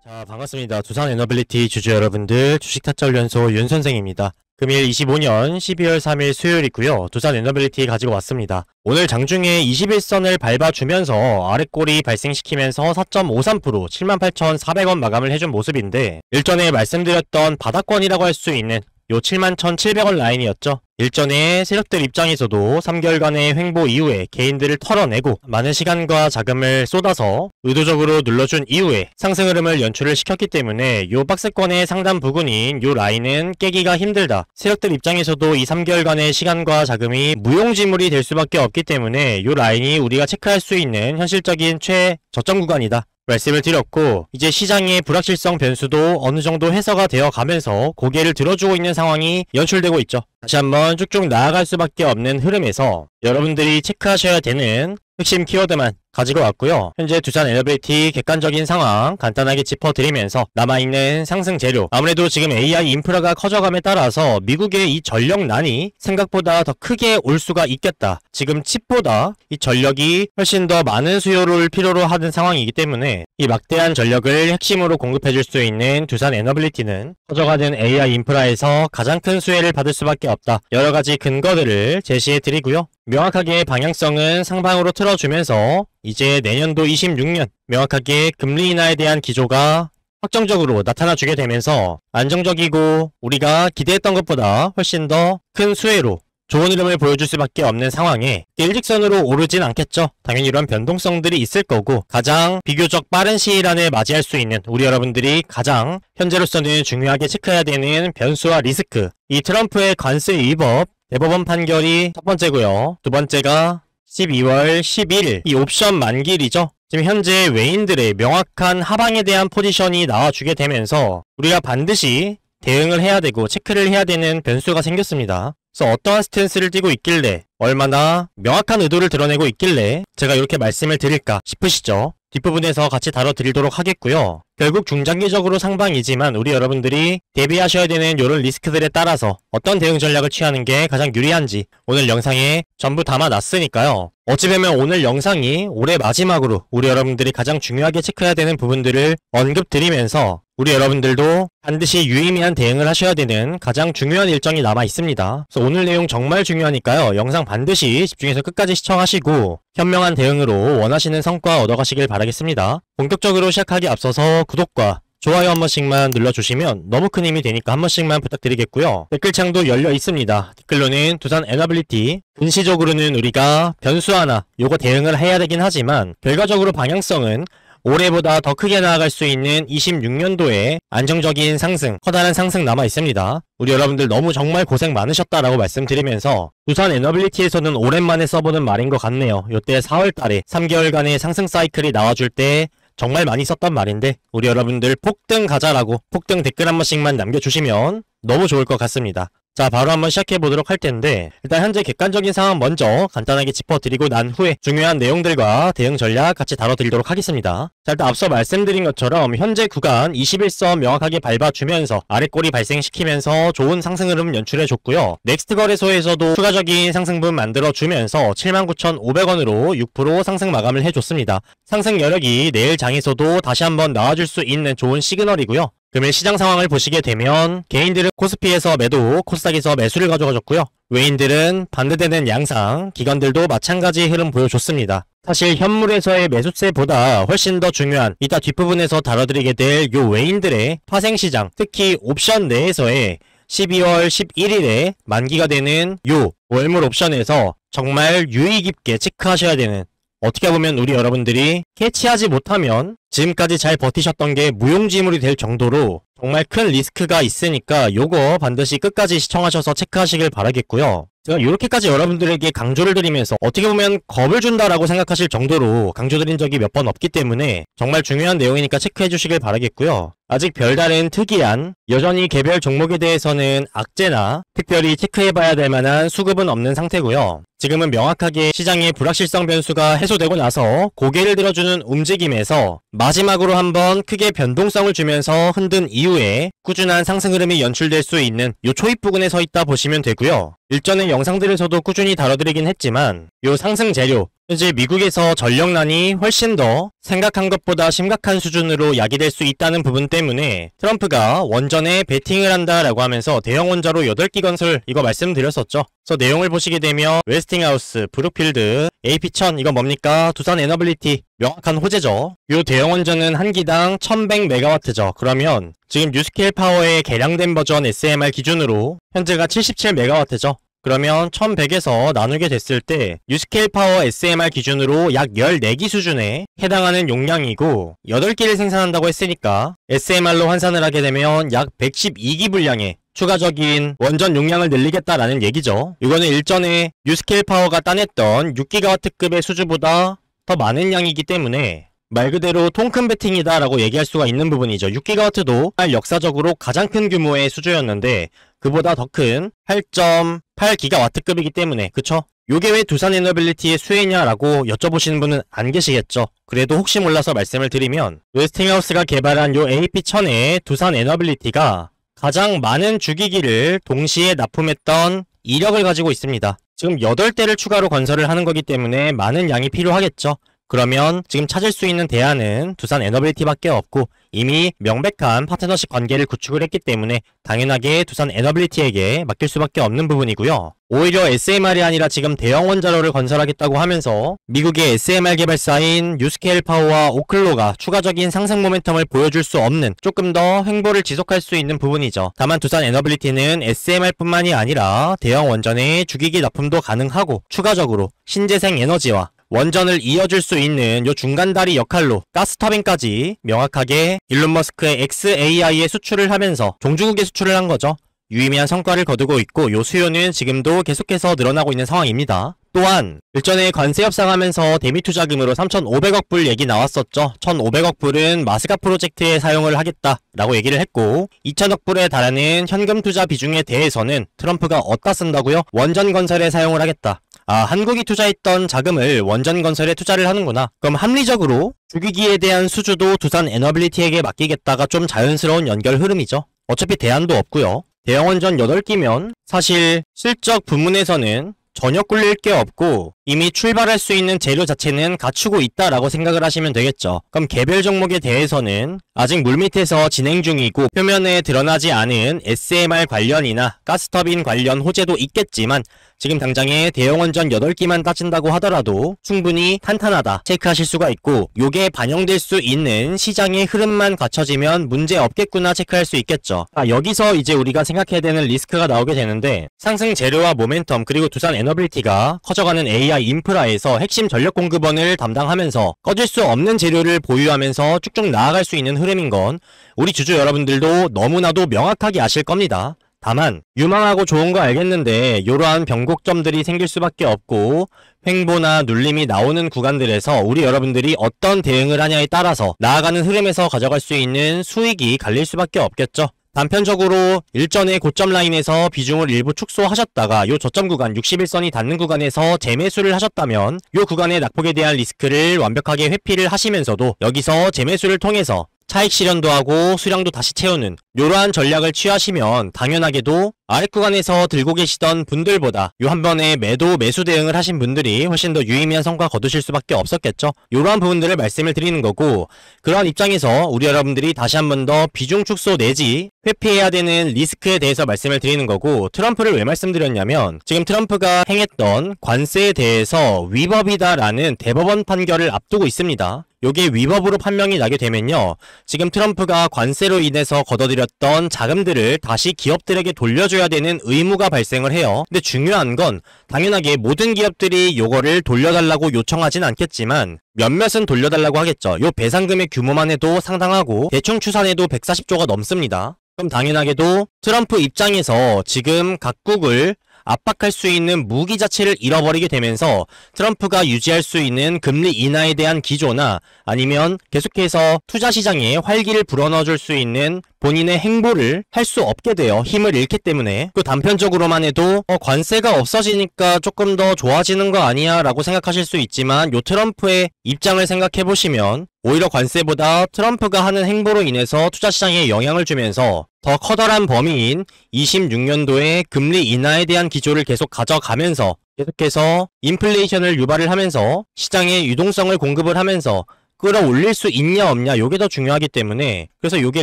자, 반갑습니다. 두산 에너빌리티 주주 여러분들, 주식타짜훈련소 윤선생입니다. 금일 25년 12월 3일 수요일이고요. 두산 에너빌리티 가지고 왔습니다. 오늘 장중에 21선을 밟아주면서 아랫골이 발생시키면서 4.53% 78,400원 마감을 해준 모습인데, 일전에 말씀드렸던 바닥권이라고 할 수 있는 요 71,700원 라인이었죠. 일전에 세력들 입장에서도 3개월간의 횡보 이후에 개인들을 털어내고 많은 시간과 자금을 쏟아서 의도적으로 눌러준 이후에 상승 흐름을 연출을 시켰기 때문에 요 박스권의 상단 부근인 요 라인은 깨기가 힘들다. 세력들 입장에서도 이 3개월간의 시간과 자금이 무용지물이 될 수밖에 없기 때문에 요 라인이 우리가 체크할 수 있는 현실적인 최저점 구간이다 말씀을 드렸고, 이제 시장의 불확실성 변수도 어느 정도 해소가 되어 가면서 고개를 들어주고 있는 상황이 연출되고 있죠. 다시 한번 쭉쭉 나아갈 수밖에 없는 흐름에서 여러분들이 체크하셔야 되는 핵심 키워드만 가지고 왔고요. 현재 두산 에너빌리티 객관적인 상황 간단하게 짚어드리면서 남아있는 상승 재료, 아무래도 지금 AI 인프라가 커져감에 따라서 미국의 이 전력난이 생각보다 더 크게 올 수가 있겠다. 지금 칩보다 이 전력이 훨씬 더 많은 수요를 필요로 하는 상황이기 때문에 이 막대한 전력을 핵심으로 공급해줄 수 있는 두산 에너빌리티는 커져가는 AI 인프라에서 가장 큰 수혜를 받을 수밖에 없다. 여러가지 근거들을 제시해드리고요. 명확하게 방향성은 상방으로 틀어주면서 이제 내년도 26년 명확하게 금리 인하에 대한 기조가 확정적으로 나타나주게 되면서 안정적이고 우리가 기대했던 것보다 훨씬 더 큰 수혜로 좋은 흐름을 보여줄 수밖에 없는 상황에 일직선으로 오르진 않겠죠. 당연히 이런 변동성들이 있을 거고, 가장 비교적 빠른 시일 안에 맞이할 수 있는 우리 여러분들이 가장 현재로서는 중요하게 체크해야 되는 변수와 리스크, 이 트럼프의 관세 위법 대법원 판결이 첫 번째고요. 두 번째가 12월 11일 이 옵션 만기일이죠. 지금 현재 외인들의 명확한 하방에 대한 포지션이 나와주게 되면서 우리가 반드시 대응을 해야 되고 체크를 해야 되는 변수가 생겼습니다. 그래서 어떠한 스탠스를 띠고 있길래, 얼마나 명확한 의도를 드러내고 있길래 제가 이렇게 말씀을 드릴까 싶으시죠? 뒷부분에서 같이 다뤄드리도록 하겠고요. 결국 중장기적으로 상방이지만 우리 여러분들이 대비하셔야 되는 이런 리스크들에 따라서 어떤 대응 전략을 취하는 게 가장 유리한지 오늘 영상에 전부 담아놨으니까요. 어찌 보면 오늘 영상이 올해 마지막으로 우리 여러분들이 가장 중요하게 체크해야 되는 부분들을 언급드리면서 우리 여러분들도 반드시 유의미한 대응을 하셔야 되는 가장 중요한 일정이 남아 있습니다. 그래서 오늘 내용 정말 중요하니까요. 영상 반드시 집중해서 끝까지 시청하시고 현명한 대응으로 원하시는 성과 얻어가시길 바라겠습니다. 본격적으로 시작하기 앞서서 구독과 좋아요 한 번씩만 눌러주시면 너무 큰 힘이 되니까 한 번씩만 부탁드리겠고요. 댓글창도 열려 있습니다. 댓글로는 두산 에너빌리티 근시적으로는 우리가 변수 하나 요거 대응을 해야 되긴 하지만 결과적으로 방향성은 올해보다 더 크게 나아갈 수 있는 26년도에 안정적인 상승, 커다란 상승 남아 있습니다. 우리 여러분들 너무 정말 고생 많으셨다라고 말씀드리면서 두산 에너빌리티에서는 오랜만에 써보는 말인 것 같네요. 요때 4월달에 3개월간의 상승 사이클이 나와줄 때 정말 많이 썼던 말인데, 우리 여러분들 폭등 가자라고 폭등 댓글 한 번씩만 남겨주시면 너무 좋을 것 같습니다. 자, 바로 한번 시작해보도록 할 텐데, 일단 현재 객관적인 상황 먼저 간단하게 짚어드리고 난 후에 중요한 내용들과 대응 전략 같이 다뤄드리도록 하겠습니다. 자, 일단 앞서 말씀드린 것처럼 현재 구간 21선 명확하게 밟아주면서 아랫골이 발생시키면서 좋은 상승 흐름 연출해줬고요. 넥스트 거래소에서도 추가적인 상승분 만들어주면서 79,500원으로 6% 상승 마감을 해줬습니다. 상승 여력이 내일 장에서도 다시 한번 나와줄 수 있는 좋은 시그널이고요. 금일 시장 상황을 보시게 되면 개인들은 코스피에서 매도, 코스닥에서 매수를 가져가줬고요. 외인들은 반대되는 양상, 기관들도 마찬가지 흐름 보여줬습니다. 사실 현물에서의 매수세보다 훨씬 더 중요한 이따 뒷부분에서 다뤄드리게 될 요 외인들의 파생시장, 특히 옵션 내에서의 12월 11일에 만기가 되는 요 월물 옵션에서 정말 유의 깊게 체크하셔야 되는, 어떻게 보면 우리 여러분들이 캐치하지 못하면 지금까지 잘 버티셨던 게 무용지물이 될 정도로 정말 큰 리스크가 있으니까 요거 반드시 끝까지 시청하셔서 체크하시길 바라겠고요. 제가 이렇게까지 여러분들에게 강조를 드리면서 어떻게 보면 겁을 준다라고 생각하실 정도로 강조드린 적이 몇 번 없기 때문에 정말 중요한 내용이니까 체크해 주시길 바라겠고요. 아직 별다른 특이한, 여전히 개별 종목에 대해서는 악재나 특별히 체크해봐야 될 만한 수급은 없는 상태고요. 지금은 명확하게 시장의 불확실성 변수가 해소되고 나서 고개를 들어주는 움직임에서 마지막으로 한번 크게 변동성을 주면서 흔든 이후에 꾸준한 상승 흐름이 연출될 수 있는 요 초입 부근에 서 있다 보시면 되고요. 일전의 영상들에서도 꾸준히 다뤄드리긴 했지만 요 상승 재료, 현재 미국에서 전력난이 훨씬 더 생각한 것보다 심각한 수준으로 야기될 수 있다는 부분 때문에 트럼프가 원전에 베팅을 한다라고 하면서 대형 원자로 8기 건설 이거 말씀드렸었죠. 그래서 내용을 보시게 되면 웨스팅하우스, 브룩필드, AP1000 이거 뭡니까? 두산 에너빌리티 명확한 호재죠. 요 대형 원전은 한 기당 1100MW죠. 그러면 지금 뉴스케일 파워의 개량된 버전 SMR 기준으로 현재가 77MW죠. 그러면 1100에서 나누게 됐을 때 뉴스케일 파워 SMR 기준으로 약 14기 수준에 해당하는 용량이고 8기를 생산한다고 했으니까 SMR로換산을 하게 되면 약 112기 분량의 추가적인 원전 용량을 늘리겠다라는 얘기죠. 이거는 일전에 뉴스케일 파워가 따냈던 6GW급의 수주보다 더 많은 양이기 때문에 말 그대로 통큰 베팅이다 라고 얘기할 수가 있는 부분이죠. 6GW도 역사적으로 가장 큰 규모의 수주였는데 그보다 더 큰 8.8GW급이기 때문에 그쵸? 요게 왜 두산 에너빌리티의 수혜냐라고 여쭤보시는 분은 안 계시겠죠. 그래도 혹시 몰라서 말씀을 드리면 웨스팅하우스가 개발한 요 AP1000의 두산 에너빌리티가 가장 많은 주기기를 동시에 납품했던 이력을 가지고 있습니다. 지금 8대를 추가로 건설을 하는 거기 때문에 많은 양이 필요하겠죠. 그러면 지금 찾을 수 있는 대안은 두산 에너빌리티밖에 없고 이미 명백한 파트너십 관계를 구축을 했기 때문에 당연하게 두산 에너빌리티에게 맡길 수밖에 없는 부분이고요. 오히려 SMR이 아니라 지금 대형 원자로를 건설하겠다고 하면서 미국의 SMR 개발사인 뉴스케일 파워와 오클로가 추가적인 상승 모멘텀을 보여줄 수 없는 조금 더 횡보를 지속할 수 있는 부분이죠. 다만 두산 에너빌리티는 SMR뿐만이 아니라 대형 원전의 주기기 납품도 가능하고 추가적으로 신재생 에너지와 원전을 이어줄 수 있는 요 중간다리 역할로 가스터빈까지 명확하게 일론 머스크의 xAI에 수출을 하면서 종주국에 수출을 한 거죠. 유의미한 성과를 거두고 있고 요 수요는 지금도 계속해서 늘어나고 있는 상황입니다. 또한 일전에 관세 협상하면서 대미 투자금으로 3,500억 불 얘기 나왔었죠. 1,500억 불은 마스가 프로젝트에 사용을 하겠다라고 얘기를 했고 2,000억 불에 달하는 현금 투자 비중에 대해서는 트럼프가 어디다 쓴다고요? 원전 건설에 사용을 하겠다. 한국이 투자했던 자금을 원전 건설에 투자를 하는구나. 그럼 합리적으로 주기기에 대한 수주도 두산 에너빌리티에게 맡기겠다가 좀 자연스러운 연결 흐름이죠. 어차피 대안도 없고요. 대형 원전 8기면 사실 실적 부문에서는 전혀 꿀릴 게 없고 이미 출발할 수 있는 재료 자체는 갖추고 있다라고 생각을 하시면 되겠죠. 그럼 개별 종목에 대해서는 아직 물밑에서 진행 중이고 표면에 드러나지 않은 SMR 관련이나 가스터빈 관련 호재도 있겠지만 지금 당장에 대형 원전 8기만 따진다고 하더라도 충분히 탄탄하다 체크하실 수가 있고 요게 반영될 수 있는 시장의 흐름만 갖춰지면 문제 없겠구나 체크할 수 있겠죠. 여기서 이제 우리가 생각해야 되는 리스크가 나오게 되는데 상승 재료와 모멘텀 그리고 두산 에너빌리티가 커져가는 AI 인프라에서 핵심 전력 공급원을 담당하면서 꺼질 수 없는 재료를 보유하면서 쭉쭉 나아갈 수 있는 흐름인 건 우리 주주 여러분들도 너무나도 명확하게 아실 겁니다. 다만 유망하고 좋은 거 알겠는데 이러한 변곡점들이 생길 수밖에 없고 횡보나 눌림이 나오는 구간들에서 우리 여러분들이 어떤 대응을 하냐에 따라서 나아가는 흐름에서 가져갈 수 있는 수익이 갈릴 수밖에 없겠죠. 단편적으로 일전에 고점 라인에서 비중을 일부 축소하셨다가 요 저점 구간 61선이 닿는 구간에서 재매수를 하셨다면 요 구간의 낙폭에 대한 리스크를 완벽하게 회피를 하시면서도 여기서 재매수를 통해서 차익 실현도 하고 수량도 다시 채우는 이러한 전략을 취하시면 당연하게도 아래 구간에서 들고 계시던 분들보다 요 한 번에 매수 대응을 하신 분들이 훨씬 더 유의미한 성과 거두실 수밖에 없었겠죠. 이러한 부분들을 말씀을 드리는 거고 그러한 입장에서 우리 여러분들이 다시 한 번 더 비중 축소 내지 회피해야 되는 리스크에 대해서 말씀을 드리는 거고 트럼프를 왜 말씀드렸냐면 지금 트럼프가 행했던 관세에 대해서 위법이다라는 대법원 판결을 앞두고 있습니다. 요게 위법으로 판명이 나게 되면요. 지금 트럼프가 관세로 인해서 걷어들였던 자금들을 다시 기업들에게 돌려줘야 되는 의무가 발생을 해요. 근데 중요한 건 당연하게 모든 기업들이 요거를 돌려달라고 요청하진 않겠지만 몇몇은 돌려달라고 하겠죠. 요 배상금의 규모만 해도 상당하고 대충 추산해도 140조가 넘습니다. 그럼 당연하게도 트럼프 입장에서 지금 각국을 압박할 수 있는 무기 자체를 잃어버리게 되면서 트럼프가 유지할 수 있는 금리 인하에 대한 기조나 아니면 계속해서 투자 시장에 활기를 불어넣어줄 수 있는 본인의 행보를 할 수 없게 돼요. 힘을 잃기 때문에. 그 단편적으로만 해도 관세가 없어지니까 조금 더 좋아지는 거 아니야 라고 생각하실 수 있지만 요 트럼프의 입장을 생각해보시면 오히려 관세보다 트럼프가 하는 행보로 인해서 투자시장에 영향을 주면서 더 커다란 범위인 26년도에 금리 인하에 대한 기조를 계속 가져가면서 계속해서 인플레이션을 유발을 하면서 시장에 유동성을 공급을 하면서 끌어올릴 수 있냐 없냐 요게 더 중요하기 때문에 그래서 요게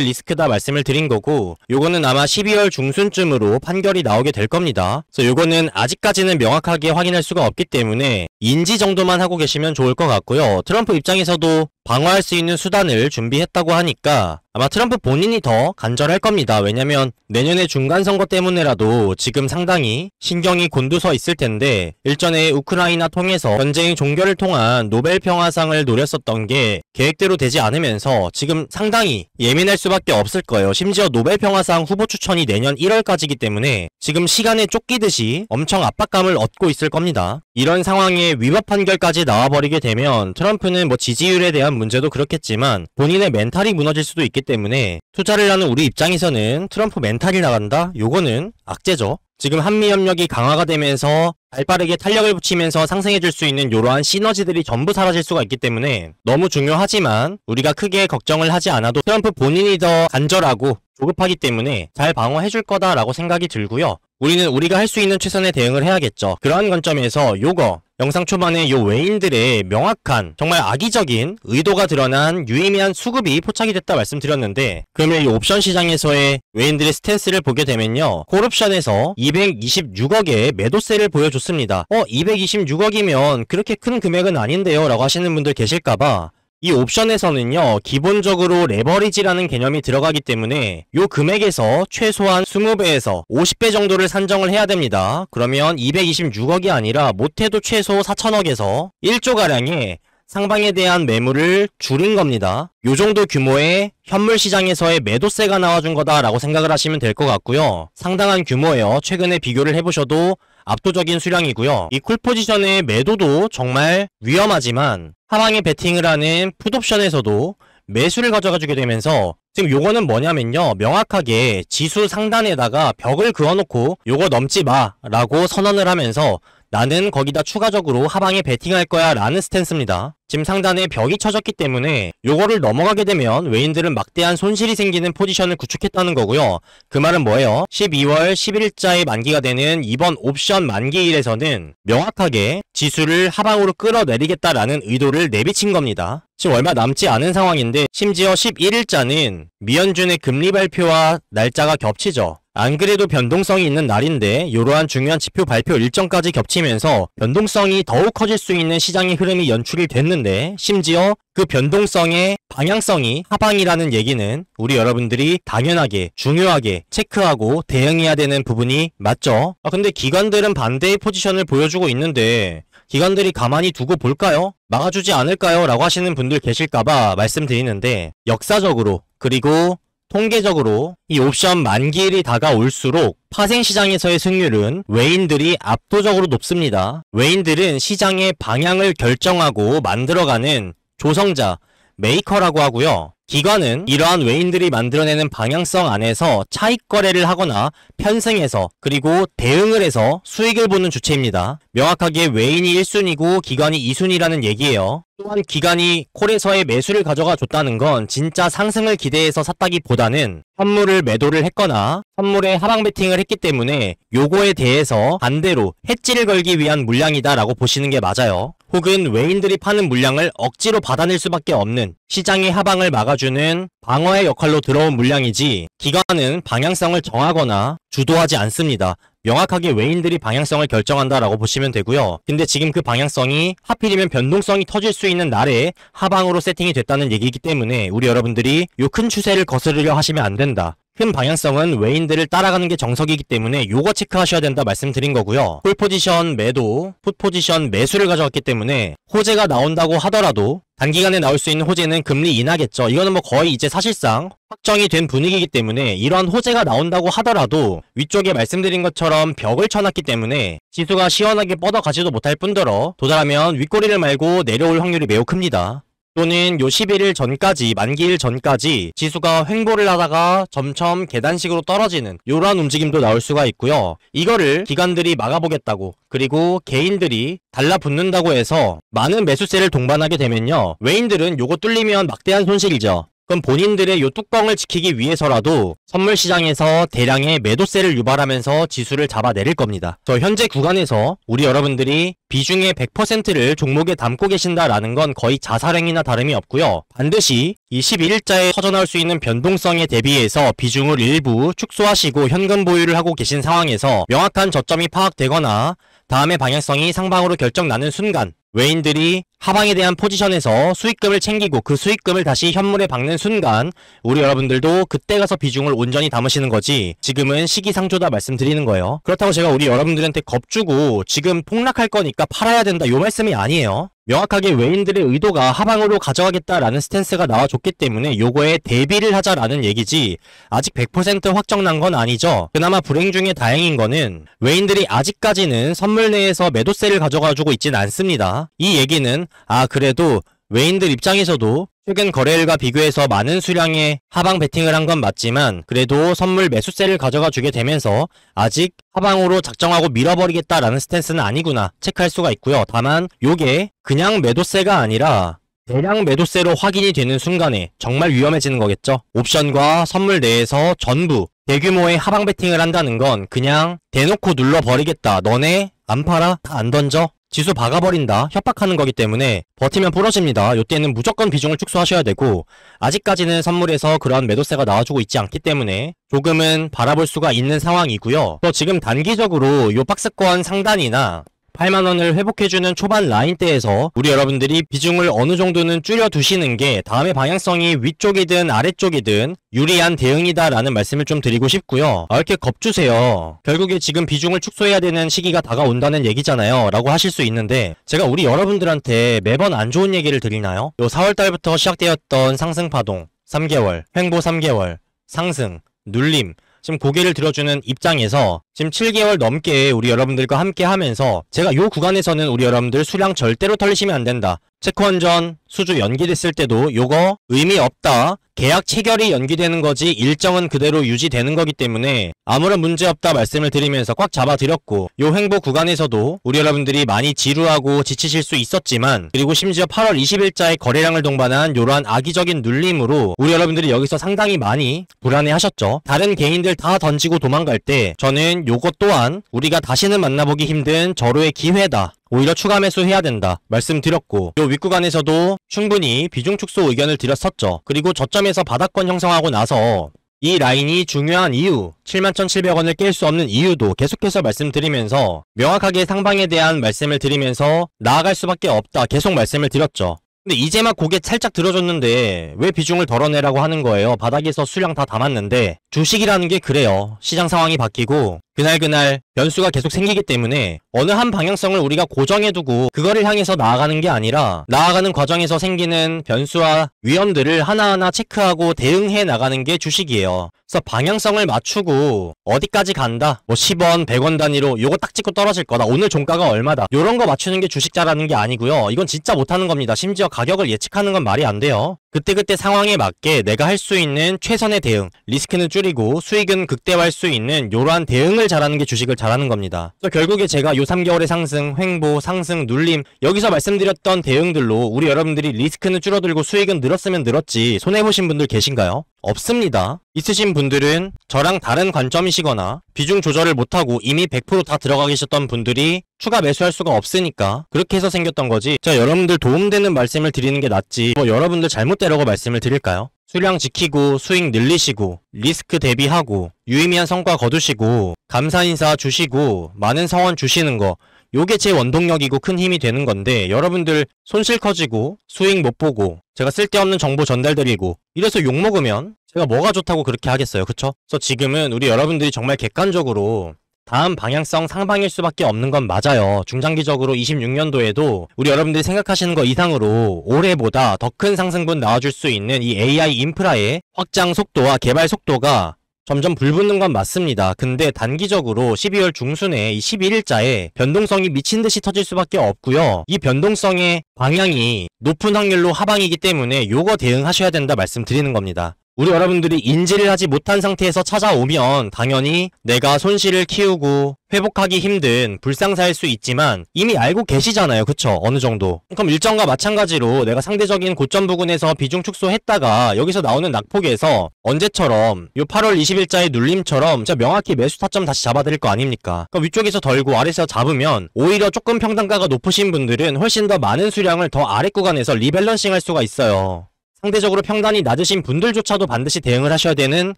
리스크다 말씀을 드린 거고 요거는 아마 12월 중순쯤으로 판결이 나오게 될 겁니다. 그래서 요거는 아직까지는 명확하게 확인할 수가 없기 때문에 인지 정도만 하고 계시면 좋을 것 같고요. 트럼프 입장에서도 방어할 수 있는 수단을 준비했다고 하니까 아마 트럼프 본인이 더 간절할 겁니다. 왜냐면 내년에 중간선거 때문에라도 지금 상당히 신경이 곤두서 있을 텐데 일전에 우크라이나 통해서 전쟁 종결을 통한 노벨 평화상을 노렸었던 게 계획대로 되지 않으면서 지금 상당히 예민할 수밖에 없을 거예요. 심지어 노벨 평화상 후보 추천이 내년 1월까지이기 때문에 지금 시간에 쫓기듯이 엄청 압박감을 얻고 있을 겁니다. 이런 상황에 위법 판결까지 나와버리게 되면 트럼프는 뭐 지지율에 대한 문제도 그렇겠지만 본인의 멘탈이 무너질 수도 있기 때문에 투자를 하는 우리 입장에서는 트럼프 멘탈이 나간다? 요거는 악재죠. 지금 한미협력이 강화가 되면서 발빠르게 탄력을 붙이면서 상승해줄 수 있는 이러한 시너지들이 전부 사라질 수가 있기 때문에 너무 중요하지만 우리가 크게 걱정을 하지 않아도 트럼프 본인이 더 간절하고 조급하기 때문에 잘 방어해줄 거다라고 생각이 들고요. 우리는 우리가 할 수 있는 최선의 대응을 해야겠죠. 그러한 관점에서 요거 영상 초반에 요 외인들의 명확한 정말 악의적인 의도가 드러난 유의미한 수급이 포착이 됐다 말씀드렸는데 그러면 이 옵션 시장에서의 외인들의 스탠스를 보게 되면요. 콜옵션에서 226억의 매도세를 보여줬습니다. 226억이면 그렇게 큰 금액은 아닌데요 라고 하시는 분들 계실까봐 이 옵션에서는요 기본적으로 레버리지라는 개념이 들어가기 때문에 요 금액에서 최소한 20배에서 50배 정도를 산정을 해야 됩니다. 그러면 226억이 아니라 못해도 최소 4천억에서 1조가량의 상방에 대한 매물을 줄인 겁니다. 요 정도 규모의 현물 시장에서의 매도세가 나와준 거다라고 생각을 하시면 될 것 같고요. 상당한 규모예요. 최근에 비교를 해보셔도 압도적인 수량이고요. 이 쿨 포지션의 매도도 정말 위험하지만 하방에 베팅을 하는 풋옵션에서도 매수를 가져가주게 되면서 지금 요거는 뭐냐면요. 명확하게 지수 상단에다가 벽을 그어놓고 요거 넘지 마 라고 선언을 하면서 나는 거기다 추가적으로 하방에 베팅할 거야 라는 스탠스입니다. 지금 상단에 벽이 쳐졌기 때문에 요거를 넘어가게 되면 외인들은 막대한 손실이 생기는 포지션을 구축했다는 거고요. 그 말은 뭐예요? 12월 11일자에 만기가 되는 이번 옵션 만기일에서는 명확하게 지수를 하방으로 끌어내리겠다라는 의도를 내비친 겁니다. 지금 얼마 남지 않은 상황인데 심지어 11일자는 미연준의 금리 발표와 날짜가 겹치죠. 안 그래도 변동성이 있는 날인데 이러한 중요한 지표 발표 일정까지 겹치면서 변동성이 더욱 커질 수 있는 시장의 흐름이 연출이 됐는데 심지어 그 변동성의 방향성이 하방이라는 얘기는 우리 여러분들이 당연하게 중요하게 체크하고 대응해야 되는 부분이 맞죠? 근데 기관들은 반대의 포지션을 보여주고 있는데 기관들이 가만히 두고 볼까요? 막아주지 않을까요? 라고 하시는 분들 계실까봐 말씀드리는데 역사적으로 그리고 통계적으로 이 옵션 만기일이 다가올수록 파생시장에서의 승률은 외인들이 압도적으로 높습니다. 외인들은 시장의 방향을 결정하고 만들어가는 조성자, 메이커라고 하고요. 기관은 이러한 외인들이 만들어내는 방향성 안에서 차익 거래를 하거나 편승해서 그리고 대응을 해서 수익을 보는 주체입니다. 명확하게 외인이 1순위고 기관이 2순위라는 얘기예요. 또한 기관이 콜에서의 매수를 가져가 줬다는 건 진짜 상승을 기대해서 샀다기보다는 현물을 매도를 했거나 현물에 하방 베팅을 했기 때문에 요거에 대해서 반대로 해지를 걸기 위한 물량이다 라고 보시는 게 맞아요. 혹은 외인들이 파는 물량을 억지로 받아낼 수밖에 없는 시장의 하방을 막아주는 방어의 역할로 들어온 물량이지 기관은 방향성을 정하거나 주도하지 않습니다. 명확하게 외인들이 방향성을 결정한다라고 보시면 되고요. 근데 지금 그 방향성이 하필이면 변동성이 터질 수 있는 날에 하방으로 세팅이 됐다는 얘기이기 때문에 우리 여러분들이 요 큰 추세를 거스르려 하시면 안 된다. 큰 방향성은 외인들을 따라가는 게 정석이기 때문에 요거 체크하셔야 된다 말씀드린 거고요. 콜 포지션 매도, 풋 포지션 매수를 가져왔기 때문에 호재가 나온다고 하더라도 단기간에 나올 수 있는 호재는 금리 인하겠죠. 이거는 뭐 거의 이제 사실상 확정이 된 분위기이기 때문에 이러한 호재가 나온다고 하더라도 위쪽에 말씀드린 것처럼 벽을 쳐놨기 때문에 지수가 시원하게 뻗어가지도 못할 뿐더러 도달하면 윗꼬리를 말고 내려올 확률이 매우 큽니다. 또는 요 11일 전까지, 만기일 전까지 지수가 횡보를 하다가 점점 계단식으로 떨어지는 요런 움직임도 나올 수가 있고요. 이거를 기관들이 막아보겠다고, 그리고 개인들이 달라붙는다고 해서 많은 매수세를 동반하게 되면요, 외인들은 요거 뚫리면 막대한 손실이죠. 그럼 본인들의 요 뚜껑을 지키기 위해서라도 선물 시장에서 대량의 매도세를 유발하면서 지수를 잡아내릴 겁니다. 현재 구간에서 우리 여러분들이 비중의 100%를 종목에 담고 계신다라는 건 거의 자살행위나 다름이 없고요. 반드시 이 11일자에 터져나올 수 있는 변동성에 대비해서 비중을 일부 축소하시고 현금 보유를 하고 계신 상황에서 명확한 저점이 파악되거나 다음의 방향성이 상방으로 결정나는 순간 외인들이 하방에 대한 포지션에서 수익금을 챙기고 그 수익금을 다시 현물에 박는 순간 우리 여러분들도 그때 가서 비중을 온전히 담으시는 거지, 지금은 시기상조다 말씀드리는 거예요. 그렇다고 제가 우리 여러분들한테 겁주고 지금 폭락할 거니까 팔아야 된다 요 말씀이 아니에요. 명확하게 외인들의 의도가 하방으로 가져가겠다라는 스탠스가 나와줬기 때문에 요거에 대비를 하자라는 얘기지, 아직 100% 확정난 건 아니죠. 그나마 불행 중에 다행인 거는 외인들이 아직까지는 선물 내에서 매도세를 가져가주고 있진 않습니다. 이 얘기는 그래도 외인들 입장에서도 최근 거래일과 비교해서 많은 수량의 하방 베팅을 한 건 맞지만 그래도 선물 매수세를 가져가 주게 되면서 아직 하방으로 작정하고 밀어버리겠다라는 스탠스는 아니구나 체크할 수가 있고요. 다만 요게 그냥 매도세가 아니라 대량 매도세로 확인이 되는 순간에 정말 위험해지는 거겠죠. 옵션과 선물 내에서 전부 대규모의 하방 베팅을 한다는 건 그냥 대놓고 눌러버리겠다, 너네 안 팔아? 다 안 던져? 지수 박아버린다, 협박하는 거기 때문에 버티면 부러집니다. 요때는 무조건 비중을 축소하셔야 되고, 아직까지는 선물에서 그런 매도세가 나와주고 있지 않기 때문에 조금은 바라볼 수가 있는 상황이고요. 또 지금 단기적으로 요 박스권 상단이나 8만원을 회복해주는 초반 라인대에서 우리 여러분들이 비중을 어느 정도는 줄여두시는 게 다음의 방향성이 위쪽이든 아래쪽이든 유리한 대응이다라는 말씀을 좀 드리고 싶고요. 이렇게 겁주세요. 결국에 지금 비중을 축소해야 되는 시기가 다가온다는 얘기잖아요 라고 하실 수 있는데, 제가 우리 여러분들한테 매번 안 좋은 얘기를 드리나요? 요 4월달부터 시작되었던 상승파동 3개월, 횡보 3개월, 상승, 눌림, 지금 고개를 들어주는 입장에서 지금 7개월 넘게 우리 여러분들과 함께 하면서 제가 요 구간에서는 우리 여러분들 수량 절대로 털리시면 안 된다, 체크원전 수주 연기됐을 때도 요거 의미 없다, 계약 체결이 연기되는 거지 일정은 그대로 유지되는 거기 때문에 아무런 문제 없다 말씀을 드리면서 꽉 잡아드렸고, 요 횡보 구간에서도 우리 여러분들이 많이 지루하고 지치실 수 있었지만, 그리고 심지어 8월 20일자에 거래량을 동반한 요러한 악의적인 눌림으로 우리 여러분들이 여기서 상당히 많이 불안해 하셨죠. 다른 개인들 다 던지고 도망갈 때 저는 요것 또한 우리가 다시는 만나보기 힘든 절호의 기회다, 오히려 추가 매수해야 된다 말씀드렸고, 요 윗구간에서도 충분히 비중 축소 의견을 드렸었죠. 그리고 저점에서 바닥권 형성하고 나서 이 라인이 중요한 이유, 71,700원을 깰 수 없는 이유도 계속해서 말씀드리면서 명확하게 상방에 대한 말씀을 드리면서 나아갈 수밖에 없다 계속 말씀을 드렸죠. 근데 이제 막 고개 살짝 들어줬는데 왜 비중을 덜어내라고 하는 거예요. 바닥에서 수량 다 담았는데. 주식이라는 게 그래요. 시장 상황이 바뀌고 그날그날 변수가 계속 생기기 때문에 어느 한 방향성을 우리가 고정해두고 그거를 향해서 나아가는 게 아니라 나아가는 과정에서 생기는 변수와 위험들을 하나하나 체크하고 대응해 나가는 게 주식이에요. 그래서 방향성을 맞추고 어디까지 간다, 뭐 10원, 100원 단위로 요거 딱 찍고 떨어질 거다, 오늘 종가가 얼마다, 요런 거 맞추는 게 주식 잘하는 게 아니고요. 이건 진짜 못하는 겁니다. 심지어 가격을 예측하는 건 말이 안 돼요. 그때그때 상황에 맞게 내가 할 수 있는 최선의 대응, 리스크는 줄이고 수익은 극대화할 수 있는 요러한 대응을 잘하는 게 주식을 잘하는 겁니다. 그래서 결국에 제가 요 3개월의 상승, 횡보, 상승, 눌림, 여기서 말씀드렸던 대응들로 우리 여러분들이 리스크는 줄어들고 수익은 늘었으면 늘었지 손해보신 분들 계신가요? 없습니다. 있으신 분들은 저랑 다른 관점이시거나 비중 조절을 못하고 이미 100% 다 들어가 계셨던 분들이 추가 매수할 수가 없으니까 그렇게 해서 생겼던 거지, 제가 여러분들 도움되는 말씀을 드리는 게 낫지 뭐 여러분들 잘못되라고 말씀을 드릴까요? 수량 지키고 수익 늘리시고 리스크 대비하고 유의미한 성과 거두시고 감사 인사 주시고 많은 성원 주시는 거, 요게 제 원동력이고 큰 힘이 되는 건데, 여러분들 손실 커지고 수익 못 보고 제가 쓸데없는 정보 전달드리고 이래서 욕먹으면 제가 뭐가 좋다고 그렇게 하겠어요, 그쵸? 그래서 지금은 우리 여러분들이 정말 객관적으로 다음 방향성 상방일 수밖에 없는 건 맞아요. 중장기적으로 26년도에도 우리 여러분들이 생각하시는 거 이상으로 올해보다 더 큰 상승분 나와줄 수 있는 이 AI 인프라의 확장 속도와 개발 속도가 점점 불붙는 건 맞습니다. 근데 단기적으로 12월 중순에 이 11일자에 변동성이 미친듯이 터질 수밖에 없고요. 이 변동성의 방향이 높은 확률로 하방이기 때문에 요거 대응하셔야 된다 말씀드리는 겁니다. 우리 여러분들이 인지를 하지 못한 상태에서 찾아오면 당연히 내가 손실을 키우고 회복하기 힘든 불상사일 수 있지만 이미 알고 계시잖아요. 그쵸? 어느 정도. 그럼 일정과 마찬가지로 내가 상대적인 고점 부근에서 비중 축소했다가 여기서 나오는 낙폭에서 언제처럼 요 8월 20일자의 눌림처럼 진짜 명확히 매수 타점 다시 잡아드릴 거 아닙니까? 그럼 위쪽에서 덜고 아래에서 잡으면 오히려 조금 평단가가 높으신 분들은 훨씬 더 많은 수량을 더 아래 구간에서 리밸런싱 할 수가 있어요. 상대적으로 평단이 낮으신 분들조차도 반드시 대응을 하셔야 되는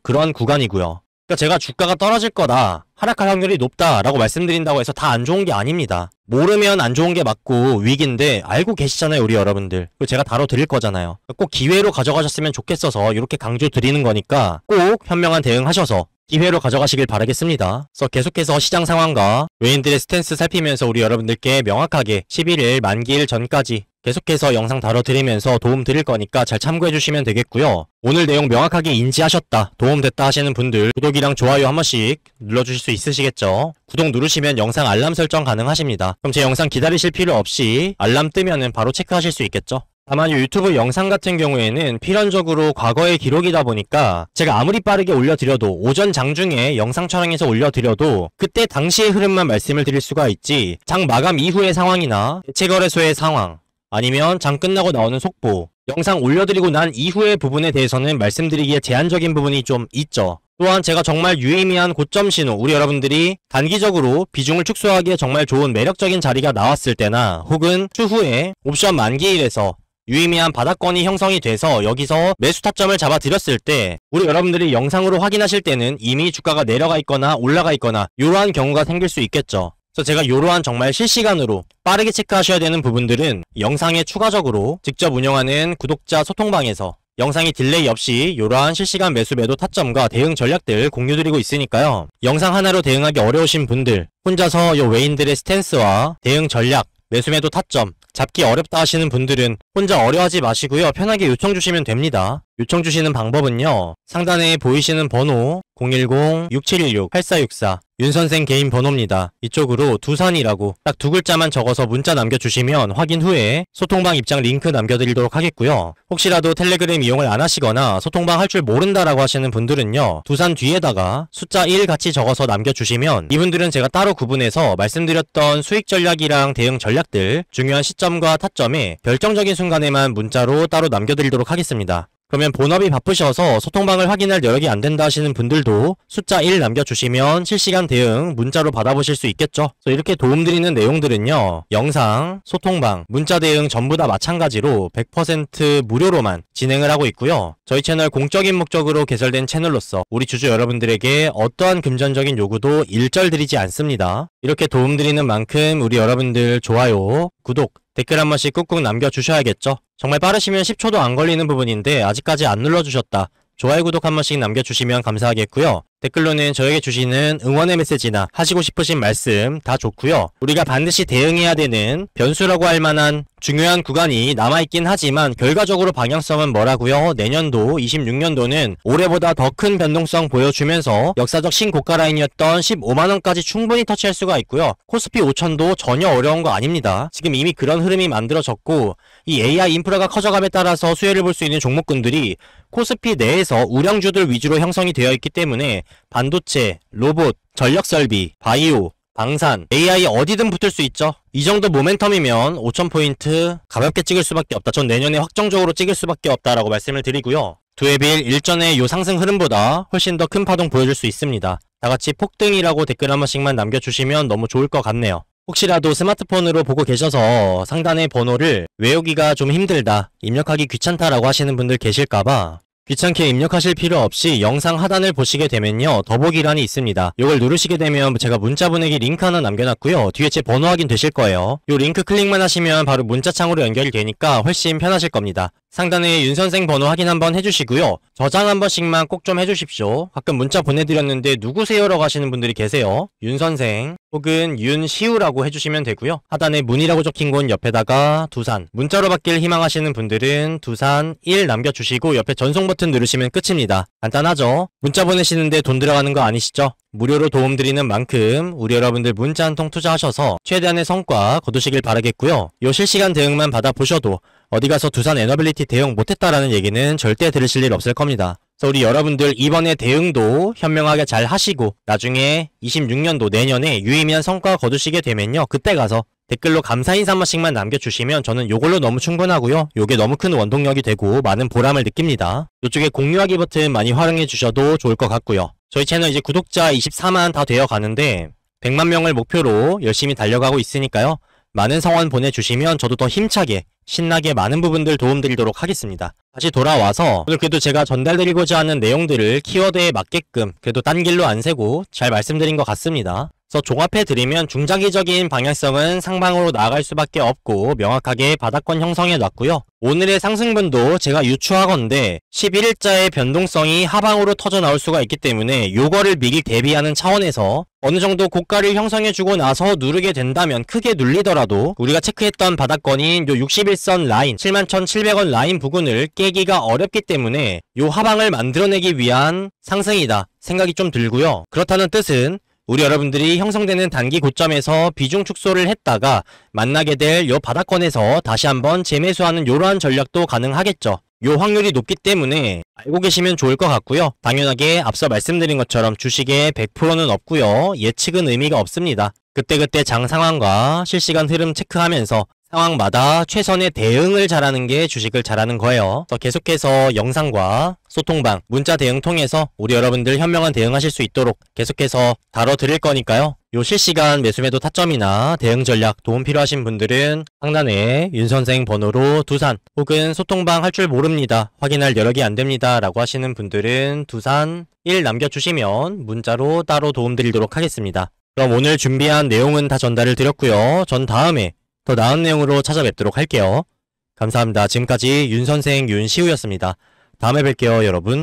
그런 구간이고요. 그러니까 제가 주가가 떨어질 거다, 하락할 확률이 높다라고 말씀드린다고 해서 다 안 좋은 게 아닙니다. 모르면 안 좋은 게 맞고 위기인데 알고 계시잖아요, 우리 여러분들. 그리고 제가 다뤄드릴 거잖아요. 꼭 기회로 가져가셨으면 좋겠어서 이렇게 강조 드리는 거니까 꼭 현명한 대응하셔서 기회로 가져가시길 바라겠습니다. 그래서 계속해서 시장 상황과 외인들의 스탠스 살피면서 우리 여러분들께 명확하게 11일 만기일 전까지 계속해서 영상 다뤄드리면서 도움 드릴 거니까 잘 참고해주시면 되겠고요. 오늘 내용 명확하게 인지하셨다, 도움됐다 하시는 분들 구독이랑 좋아요 한 번씩 눌러주실 수 있으시겠죠? 구독 누르시면 영상 알람 설정 가능하십니다. 그럼 제 영상 기다리실 필요 없이 알람 뜨면은 바로 체크하실 수 있겠죠? 다만 이 유튜브 영상 같은 경우에는 필연적으로 과거의 기록이다 보니까 제가 아무리 빠르게 올려드려도 오전 장중에 영상 촬영해서 올려드려도 그때 당시의 흐름만 말씀을 드릴 수가 있지 장 마감 이후의 상황이나 대체거래소의 상황 아니면 장 끝나고 나오는 속보 영상 올려드리고 난 이후의 부분에 대해서는 말씀드리기에 제한적인 부분이 좀 있죠. 또한 제가 정말 유의미한 고점 신호, 우리 여러분들이 단기적으로 비중을 축소하기에 정말 좋은 매력적인 자리가 나왔을 때나 혹은 추후에 옵션 만기일에서 유의미한 바닥권이 형성이 돼서 여기서 매수 타점을 잡아드렸을 때 우리 여러분들이 영상으로 확인하실 때는 이미 주가가 내려가 있거나 올라가 있거나 이러한 경우가 생길 수 있겠죠. 그래서 제가 이러한 정말 실시간으로 빠르게 체크하셔야 되는 부분들은 영상에 추가적으로 직접 운영하는 구독자 소통방에서 영상이 딜레이 없이 이러한 실시간 매수 매도 타점과 대응 전략들 공유드리고 있으니까요. 영상 하나로 대응하기 어려우신 분들, 혼자서 요 외인들의 스탠스와 대응 전략, 매수 매도 타점 잡기 어렵다 하시는 분들은 혼자 어려워하지 마시고요. 편하게 요청 주시면 됩니다. 요청 주시는 방법은요. 상단에 보이시는 번호 010-6716-8464 윤선생 개인 번호입니다. 이쪽으로 두산이라고 딱 두 글자만 적어서 문자 남겨주시면 확인 후에 소통방 입장 링크 남겨드리도록 하겠고요. 혹시라도 텔레그램 이용을 안 하시거나 소통방 할 줄 모른다라고 하시는 분들은요. 두산 뒤에다가 숫자 1 같이 적어서 남겨주시면 이분들은 제가 따로 구분해서 말씀드렸던 수익 전략이랑 대응 전략들 중요한 시점과 타점에 결정적인 순간에만 문자로 따로 남겨드리도록 하겠습니다. 그러면 본업이 바쁘셔서 소통방을 확인할 여력이 안 된다 하시는 분들도 숫자 1 남겨주시면 실시간 대응 문자로 받아보실 수 있겠죠. 그래서 이렇게 도움드리는 내용들은요. 영상, 소통방, 문자 대응 전부 다 마찬가지로 100% 무료로만 진행을 하고 있고요. 저희 채널 공적인 목적으로 개설된 채널로서 우리 주주 여러분들에게 어떠한 금전적인 요구도 일절 드리지 않습니다. 이렇게 도움드리는 만큼 우리 여러분들 좋아요, 구독, 댓글 한 번씩 꾹꾹 남겨주셔야겠죠. 정말 빠르시면 10초도 안 걸리는 부분인데 아직까지 안 눌러주셨다. 좋아요, 구독 한 번씩 남겨주시면 감사하겠고요. 댓글로는 저에게 주시는 응원의 메시지나 하시고 싶으신 말씀 다 좋고요. 우리가 반드시 대응해야 되는 변수라고 할 만한 중요한 구간이 남아있긴 하지만 결과적으로 방향성은 뭐라고요? 내년도 26년도는 올해보다 더 큰 변동성 보여주면서 역사적 신고가 라인이었던 15만원까지 충분히 터치할 수가 있고요. 코스피 5000도 전혀 어려운 거 아닙니다. 지금 이미 그런 흐름이 만들어졌고 이 AI 인프라가 커져감에 따라서 수혜를 볼 수 있는 종목군들이 코스피 내에서 우량주들 위주로 형성이 되어 있기 때문에 반도체, 로봇, 전력설비, 바이오, 방산, AI 어디든 붙을 수 있죠. 이 정도 모멘텀이면 5000포인트 가볍게 찍을 수밖에 없다. 전 내년에 확정적으로 찍을 수밖에 없다라고 말씀을 드리고요. 두해빌 일전의 요 상승 흐름보다 훨씬 더 큰 파동 보여줄 수 있습니다. 다같이 폭등이라고 댓글 한 번씩만 남겨주시면 너무 좋을 것 같네요. 혹시라도 스마트폰으로 보고 계셔서 상단의 번호를 외우기가 좀 힘들다, 입력하기 귀찮다라고 하시는 분들 계실까봐 귀찮게 입력하실 필요 없이 영상 하단을 보시게 되면요. 더보기란이 있습니다. 이걸 누르시게 되면 제가 문자 보내기 링크 하나 남겨놨고요. 뒤에 제 번호 확인 되실 거예요. 이 링크 클릭만 하시면 바로 문자창으로 연결이 되니까 훨씬 편하실 겁니다. 상단에 윤선생 번호 확인 한번 해주시고요. 저장 한 번씩만 꼭 좀 해주십시오. 가끔 문자 보내드렸는데 누구세요라고 하시는 분들이 계세요. 윤선생 혹은 윤시우라고 해주시면 되고요. 하단에 문이라고 적힌 곳 옆에다가 두산, 문자로 받길 희망하시는 분들은 두산 1 남겨주시고 옆에 전송 버튼 누르시면 끝입니다. 간단하죠? 문자 보내시는데 돈 들어가는 거 아니시죠? 무료로 도움드리는 만큼 우리 여러분들 문자 한 통 투자하셔서 최대한의 성과 거두시길 바라겠고요. 요 실시간 대응만 받아보셔도 어디 가서 두산 에너빌리티 대응 못했다라는 얘기는 절대 들으실 일 없을 겁니다. 그래서 우리 여러분들 이번에 대응도 현명하게 잘 하시고 나중에 26년도 내년에 유의미한 성과 거두시게 되면요. 그때 가서 댓글로 감사 인사 한 번씩만 남겨주시면 저는 요걸로 너무 충분하고요. 요게 너무 큰 원동력이 되고 많은 보람을 느낍니다. 이쪽에 공유하기 버튼 많이 활용해 주셔도 좋을 것 같고요. 저희 채널 이제 구독자 24만 다 되어 가는데 100만 명을 목표로 열심히 달려가고 있으니까요. 많은 성원 보내주시면 저도 더 힘차게 신나게 많은 부분들 도움드리도록 하겠습니다. 다시 돌아와서 오늘 그래도 제가 전달드리고자 하는 내용들을 키워드에 맞게끔 그래도 딴 길로 안 새고 잘 말씀드린 것 같습니다. 그래서 종합해드리면 중장기적인 방향성은 상방으로 나아갈 수밖에 없고 명확하게 바닥권 형성해 놨고요. 오늘의 상승분도 제가 유추하건대 11일자의 변동성이 하방으로 터져 나올 수가 있기 때문에 요거를 미리 대비하는 차원에서 어느 정도 고가를 형성해주고 나서 누르게 된다면 크게 눌리더라도 우리가 체크했던 바닥권인 요 61선 라인 71,700원 라인 부근을 깨기가 어렵기 때문에 요 하방을 만들어내기 위한 상승이다 생각이 좀 들고요. 그렇다는 뜻은 우리 여러분들이 형성되는 단기 고점에서 비중 축소를 했다가 만나게 될 요 바닥권에서 다시 한번 재매수하는 요러한 전략도 가능하겠죠. 요 확률이 높기 때문에 알고 계시면 좋을 것 같고요. 당연하게 앞서 말씀드린 것처럼 주식에 100%는 없고요. 예측은 의미가 없습니다. 그때그때 장 상황과 실시간 흐름 체크하면서 상황마다 최선의 대응을 잘하는 게 주식을 잘하는 거예요. 계속해서 영상과 소통방, 문자 대응 통해서 우리 여러분들 현명한 대응하실 수 있도록 계속해서 다뤄드릴 거니까요. 요 실시간 매수매도 타점이나 대응 전략 도움 필요하신 분들은 상단에 윤선생 번호로 두산 혹은 소통방 할 줄 모릅니다. 확인할 여력이 안 됩니다. 라고 하시는 분들은 두산 1 남겨주시면 문자로 따로 도움드리도록 하겠습니다. 그럼 오늘 준비한 내용은 다 전달을 드렸고요. 전 다음에 더 나은 내용으로 찾아뵙도록 할게요. 감사합니다. 지금까지 윤선생 윤시우였습니다. 다음에 뵐게요, 여러분.